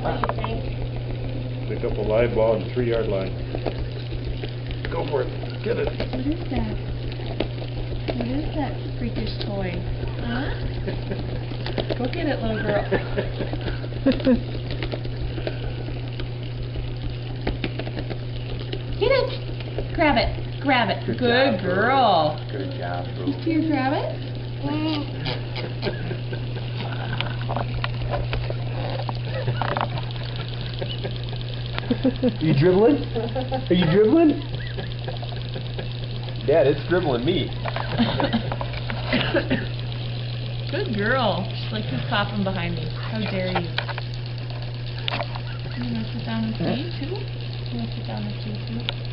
What do you think? Pick up a live ball on the 3-yard line. Go for it. Get it. What is that? What is that freakish toy? Huh? Go get it, little girl. Get it! Grab it. Grab it. Good job, girl. Good job, bro. Do you grab it? You dribbling? Are you dribbling? Dad, it's dribbling me. Good girl. She's like, who's coughing behind me? How dare you? You want to sit down and see too? You want to sit down and see too?